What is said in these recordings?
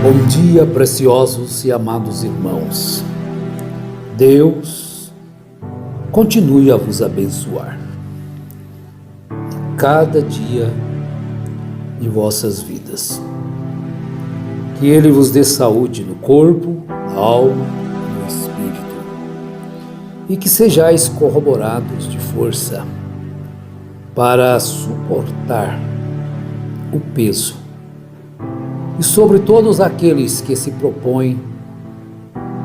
Bom dia, preciosos e amados irmãos. Deus continue a vos abençoar cada dia de vossas vidas. Que Ele vos dê saúde no corpo, na alma e no espírito. E que sejais corroborados de força para suportar o peso. E sobre todos aqueles que se propõem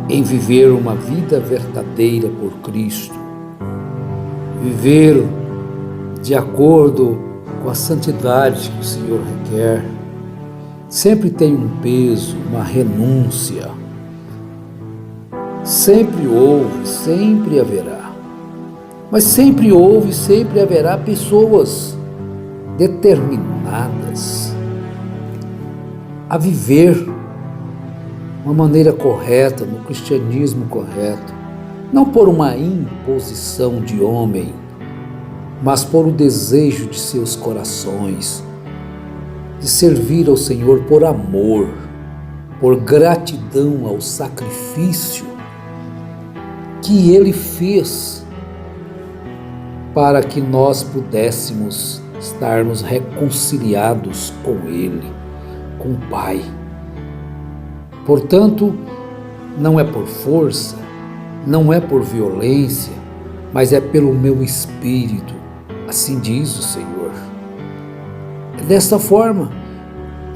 em viver uma vida verdadeira por Cristo, viver de acordo com a santidade que o Senhor requer, sempre tem um peso, uma renúncia. Sempre houve, sempre haverá. Mas sempre houve, sempre haverá pessoas determinadas a viver uma maneira correta, no cristianismo correto, não por uma imposição de homem, mas por o desejo de seus corações, de servir ao Senhor por amor, por gratidão ao sacrifício que Ele fez para que nós pudéssemos estarmos reconciliados com Ele, com o Pai. Portanto, não é por força, não é por violência, mas é pelo meu espírito, assim diz o Senhor. É desta forma.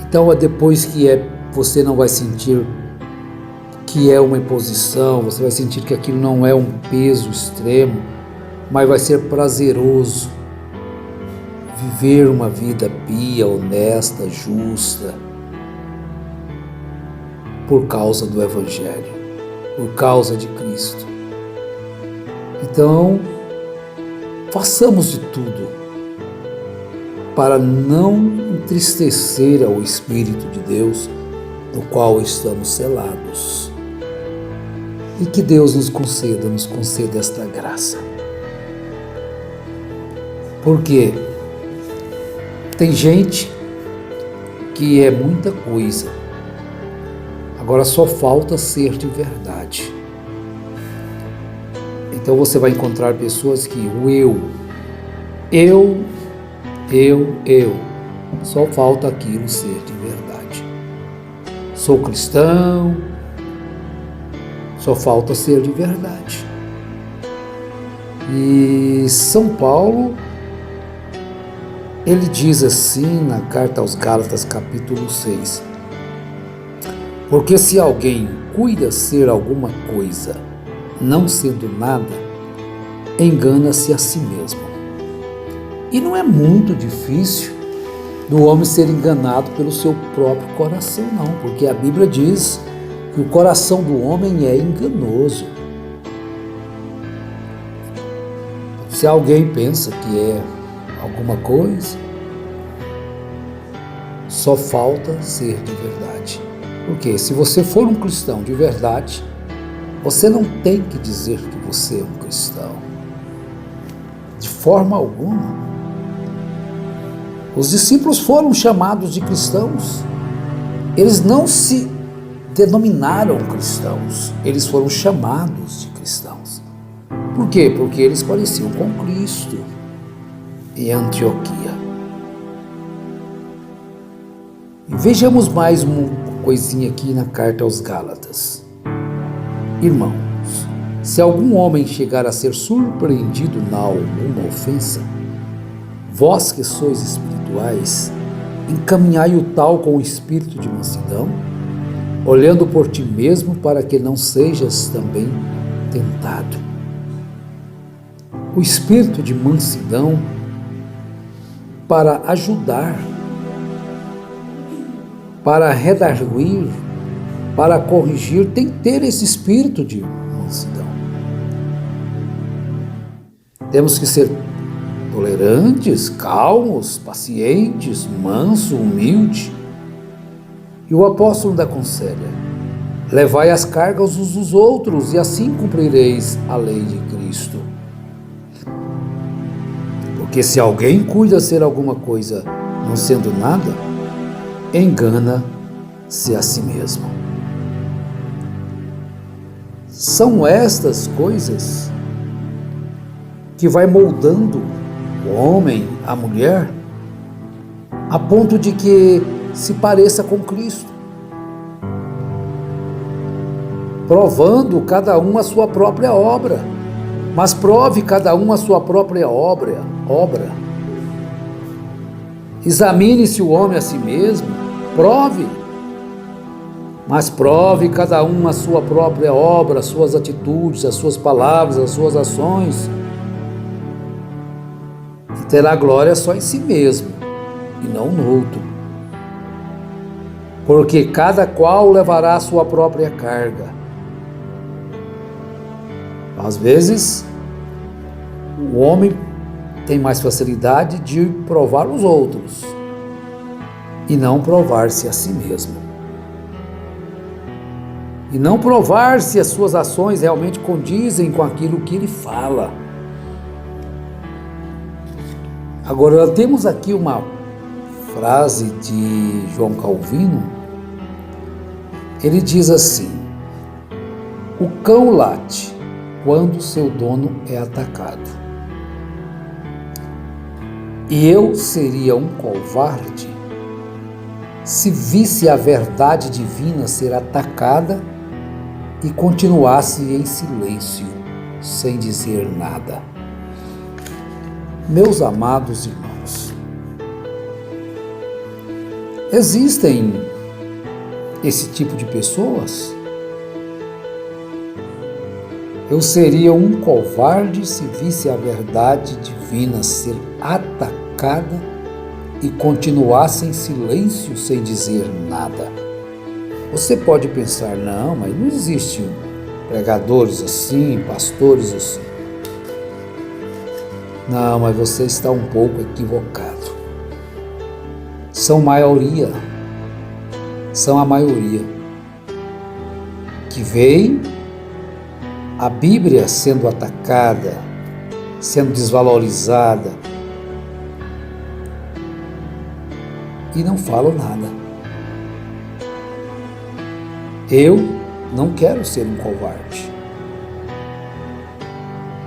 Então, depois que você não vai sentir que é uma imposição, você vai sentir que aquilo não é um peso extremo, mas vai ser prazeroso viver uma vida pia, honesta, justa, por causa do Evangelho, por causa de Cristo. Então, façamos de tudo para não entristecer ao Espírito de Deus, no qual estamos selados. E que Deus nos conceda esta graça. Porque tem gente que é muita coisa, agora só falta ser de verdade. Então você vai encontrar pessoas que o eu, só falta aquilo ser de verdade. Sou cristão, só falta ser de verdade. E São Paulo, ele diz assim na carta aos Gálatas, capítulo 6, porque se alguém cuida ser alguma coisa, não sendo nada, engana-se a si mesmo. E não é muito difícil do homem ser enganado pelo seu próprio coração, não, porque a Bíblia diz que o coração do homem é enganoso. Se alguém pensa que é alguma coisa, só falta ser de verdade. Porque se você for um cristão de verdade, você não tem que dizer que você é um cristão. De forma alguma. Os discípulos foram chamados de cristãos. Eles não se denominaram cristãos. Eles foram chamados de cristãos. Por quê? Porque eles pareciam com Cristo em Antioquia. E vejamos mais uma coisinha aqui na carta aos Gálatas. Irmãos, se algum homem chegar a ser surpreendido na alguma ofensa, vós que sois espirituais, encaminhai o tal com o espírito de mansidão, olhando por ti mesmo para que não sejas também tentado. O espírito de mansidão para ajudar, para redarguir, para corrigir, tem que ter esse espírito de mansidão. Temos que ser tolerantes, calmos, pacientes, manso, humilde. E o apóstolo ainda aconselha: levai as cargas uns dos outros e assim cumprireis a lei de Cristo. Porque se alguém cuida ser alguma coisa não sendo nada, engana a si mesmo. São estas coisas que vai moldando o homem, a mulher, a ponto de que se pareça com Cristo, provando cada um a sua própria obra, mas prove cada um a sua própria obra. Examine-se o homem a si mesmo, prove, mas prove cada um a sua própria obra, as suas atitudes, as suas palavras, as suas ações, e terá glória só em si mesmo, e não no outro, porque cada qual levará a sua própria carga. Às vezes, o homem tem mais facilidade de provar os outros e não provar-se a si mesmo. E não provar se as suas ações realmente condizem com aquilo que ele fala. Agora, temos aqui uma frase de João Calvino. Ele diz assim: o cão late quando seu dono é atacado. E eu seria um covarde se visse a verdade divina ser atacada e continuasse em silêncio, sem dizer nada. Meus amados irmãos, existem esse tipo de pessoas? Eu seria um covarde se visse a verdade divina ser atacada e continuasse em silêncio sem dizer nada. Você pode pensar, não, mas não existem pregadores assim, pastores assim. Não, mas você está um pouco equivocado. São a maioria que veem a Bíblia sendo atacada, sendo desvalorizada, e não falam nada. Eu não quero ser um covarde.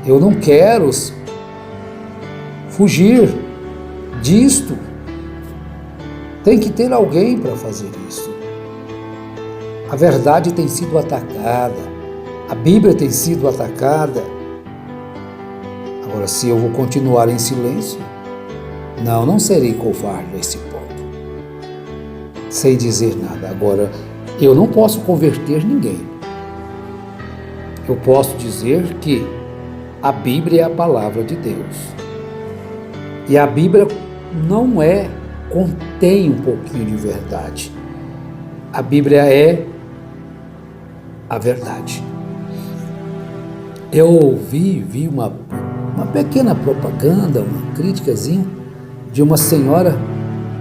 Eu não quero fugir disto. Tem que ter alguém para fazer isso. A verdade tem sido atacada. A Bíblia tem sido atacada. Agora, se eu vou continuar em silêncio, não serei covarde a esse ponto, sem dizer nada. Agora, eu não posso converter ninguém. Eu posso dizer que a Bíblia é a palavra de Deus. E a Bíblia contém um pouquinho de verdade. A Bíblia é a verdade. Eu vi uma pequena propaganda, uma criticazinha de uma senhora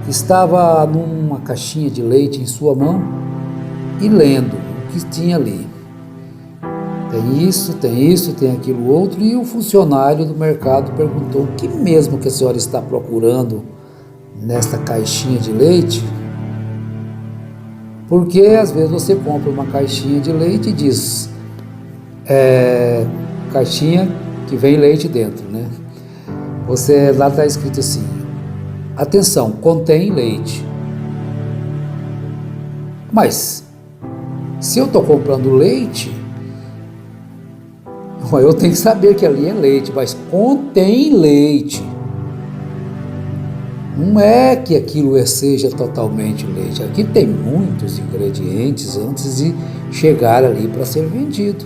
que estava numa caixinha de leite em sua mão e lendo o que tinha ali. Tem isso, tem aquilo outro, e o funcionário do mercado perguntou: o que mesmo que a senhora está procurando nesta caixinha de leite? Porque às vezes você compra uma caixinha de leite e diz, caixinha que vem leite dentro, né? Lá está escrito assim: atenção, contém leite. Mas se eu estou comprando leite, eu tenho que saber que ali é leite, mas contém leite. Não é que aquilo seja totalmente leite. Aqui tem muitos ingredientes antes de chegar ali para ser vendido.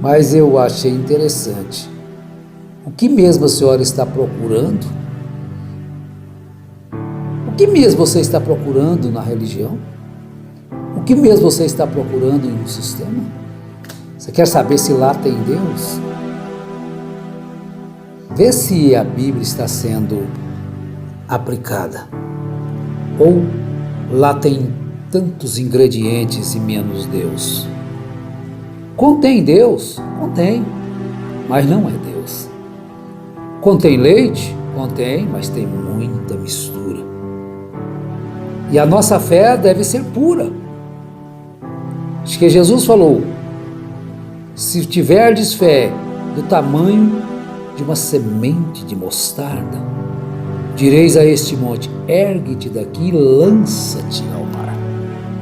Mas eu achei interessante. O que mesmo a senhora está procurando? O que mesmo você está procurando na religião? O que mesmo você está procurando em um sistema? Você quer saber se lá tem Deus? Vê se a Bíblia está sendo aplicada. Ou lá tem tantos ingredientes e menos Deus. Contém Deus? Contém, mas não é Deus. Contém leite? Contém, mas tem muita mistura. E a nossa fé deve ser pura. Acho que Jesus falou: se tiverdes fé do tamanho de uma semente de mostarda, direis a este monte: ergue-te daqui e lança-te ao mar.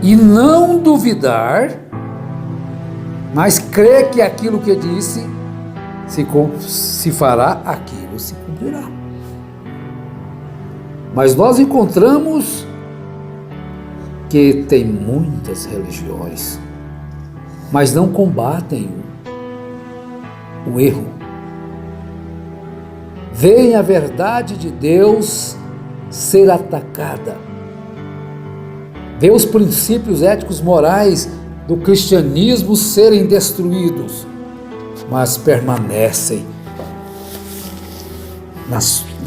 E não duvidar, mas crer que aquilo que disse se fará, aquilo se cumprirá. Mas nós encontramos que tem muitas religiões, mas não combatem o erro. Veem a verdade de Deus ser atacada. Vê os princípios éticos morais do cristianismo serem destruídos, mas permanecem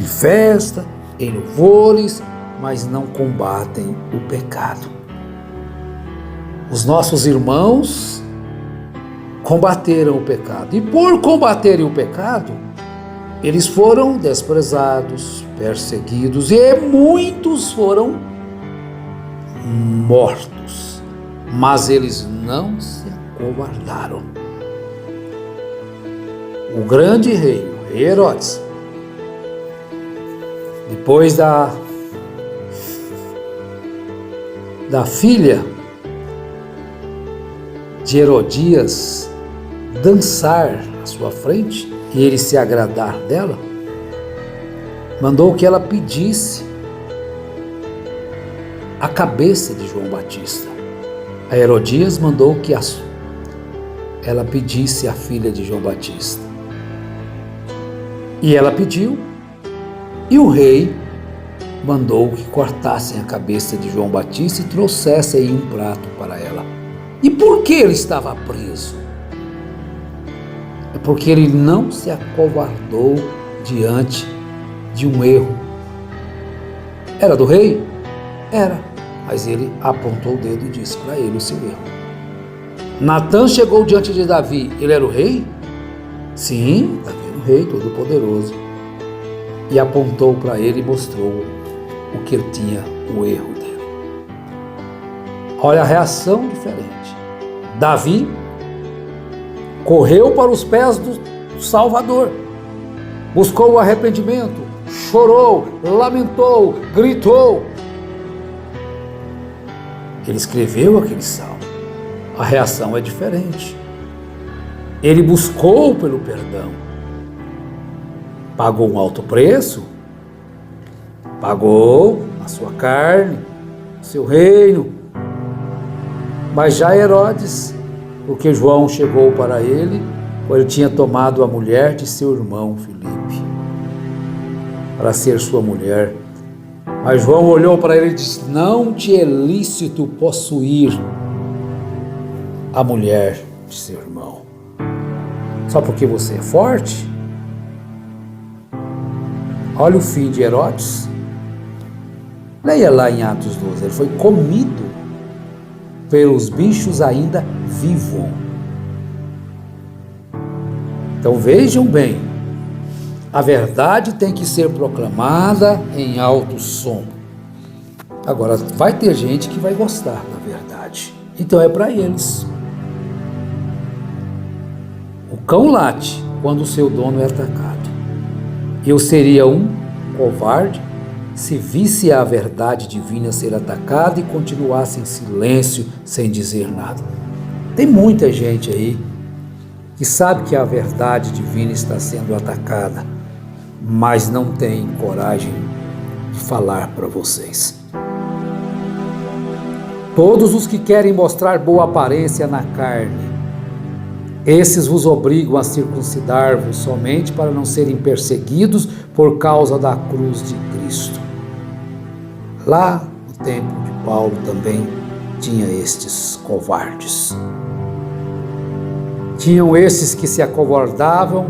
em festa, em louvores, mas não combatem o pecado. Os nossos irmãos combateram o pecado, e por combaterem o pecado, eles foram desprezados, perseguidos, e muitos foram mortos, mas eles não se acovardaram. O grande rei, o rei Herodes, depois da filha de Herodias dançar à sua frente e ele se agradar dela, mandou que ela pedisse a cabeça de João Batista. A Herodias mandou que ela pedisse a filha de João Batista. E ela pediu, e o rei mandou que cortassem a cabeça de João Batista e trouxessem em um prato para ela. E por que ele estava preso? É porque ele não se acovardou diante de um erro. Era do rei? Era, mas ele apontou o dedo e disse para ele o seu erro. Natã chegou diante de Davi, ele era o rei? Sim, Davi era o rei todo-poderoso. E apontou para ele e mostrou o que ele tinha, o erro dele. Olha a reação diferente. Davi correu para os pés do Salvador, buscou o arrependimento, chorou, lamentou, gritou. Ele escreveu aquele salmo. A reação é diferente. Ele buscou pelo perdão, pagou um alto preço, pagou a sua carne, o seu reino. Mas já Herodes, porque João chegou para ele, ele tinha tomado a mulher de seu irmão Filipe para ser sua mulher. Mas João olhou para ele e disse: não te é lícito possuir a mulher de seu irmão. Só porque você é forte? Olha o fim de Herodes. Leia lá em Atos 12. Ele foi comido pelos bichos ainda vivo. Então vejam bem, a verdade tem que ser proclamada em alto som. Agora, vai ter gente que vai gostar da verdade, então é para eles. O cão late quando o seu dono é atacado. Eu seria um covarde se visse a verdade divina ser atacada e continuasse em silêncio, sem dizer nada. Tem muita gente aí que sabe que a verdade divina está sendo atacada, mas não tem coragem de falar para vocês. Todos os que querem mostrar boa aparência na carne, esses vos obrigam a circuncidar-vos somente para não serem perseguidos por causa da cruz de Cristo. Lá no tempo de Paulo também tinha estes covardes. Tinham esses que se acovardavam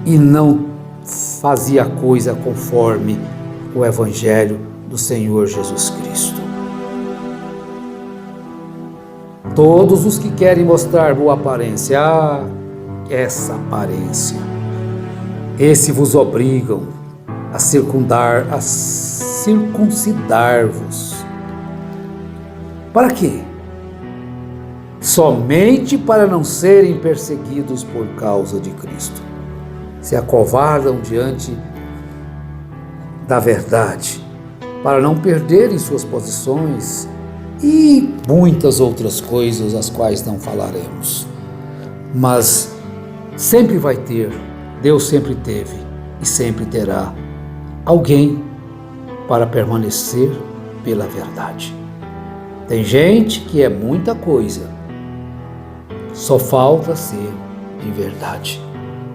e não fazia coisa conforme o Evangelho do Senhor Jesus Cristo. Todos os que querem mostrar boa aparência, essa aparência, esses vos obrigam a circuncidar-vos. Para quê? Somente para não serem perseguidos por causa de Cristo. Se acovardam diante da verdade, para não perderem suas posições e muitas outras coisas, as quais não falaremos. Mas sempre vai ter, Deus sempre teve e sempre terá alguém para permanecer pela verdade. Tem gente que é muita coisa, só falta ser de verdade.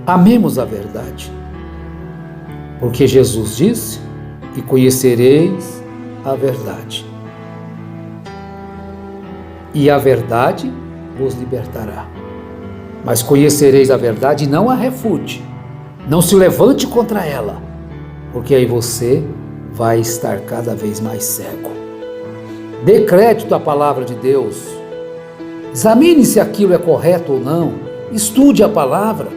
Amemos a verdade, porque Jesus disse: e conhecereis a verdade, e a verdade vos libertará. Mas conhecereis a verdade e não a refute, não se levante contra ela, porque aí você vai estar cada vez mais cego. Dê crédito à palavra de Deus, examine se aquilo é correto ou não, estude a palavra,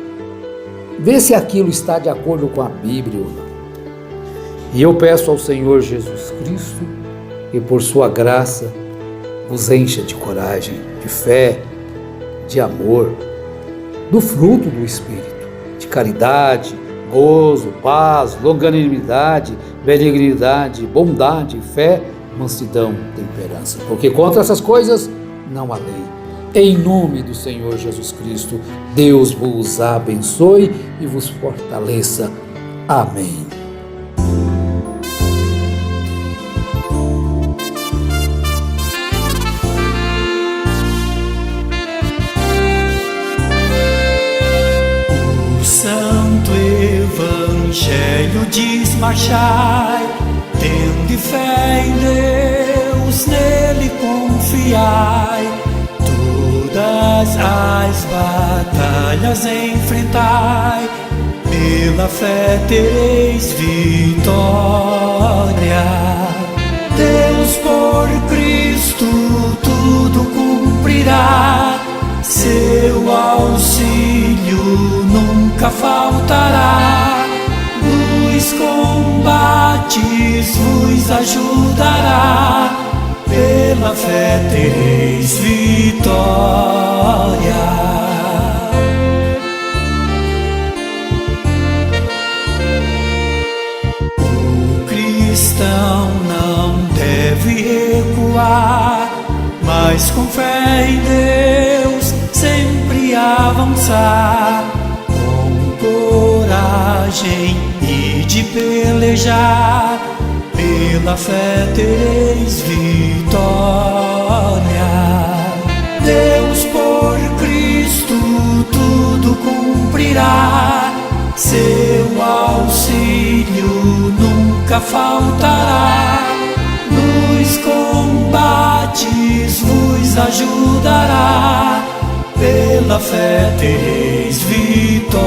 vê se aquilo está de acordo com a Bíblia ou não. E eu peço ao Senhor Jesus Cristo que por sua graça vos encha de coragem, de fé, de amor, do fruto do Espírito, de caridade, gozo, paz, longanimidade, benignidade, bondade, fé, mansidão, temperança. Porque contra essas coisas não há lei. Em nome do Senhor Jesus Cristo, Deus vos abençoe e vos fortaleça. Amém. Evangelho diz: marchai, tende fé em Deus, nele confiai, todas as batalhas enfrentai, pela fé tereis vitória. Deus por Cristo tudo cumprirá, seu auxílio nunca faltará. Nos combates vos ajudará, pela fé tereis vitória. O cristão não deve recuar, mas com fé em Deus sempre avançar, com coragem e de pelejar, pela fé tereis vitória. Deus por Cristo tudo cumprirá, seu auxílio nunca faltará. Nos combates vos ajudará, pela fé tereis vitória.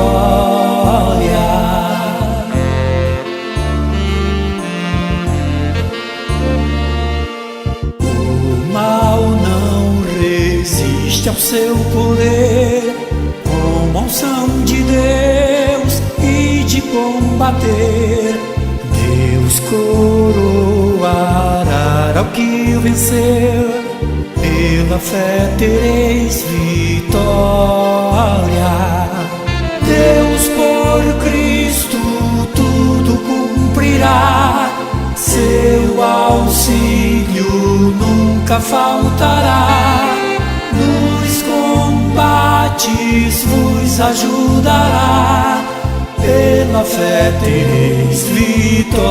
O mal não resiste ao seu poder, com a unção de Deus e de combater, Deus coroará ao que vencer, pela fé tereis vitória. Deus por Cristo tudo cumprirá, seu auxílio nunca faltará. Nos combates vos ajudará, pela fé tereis vitória.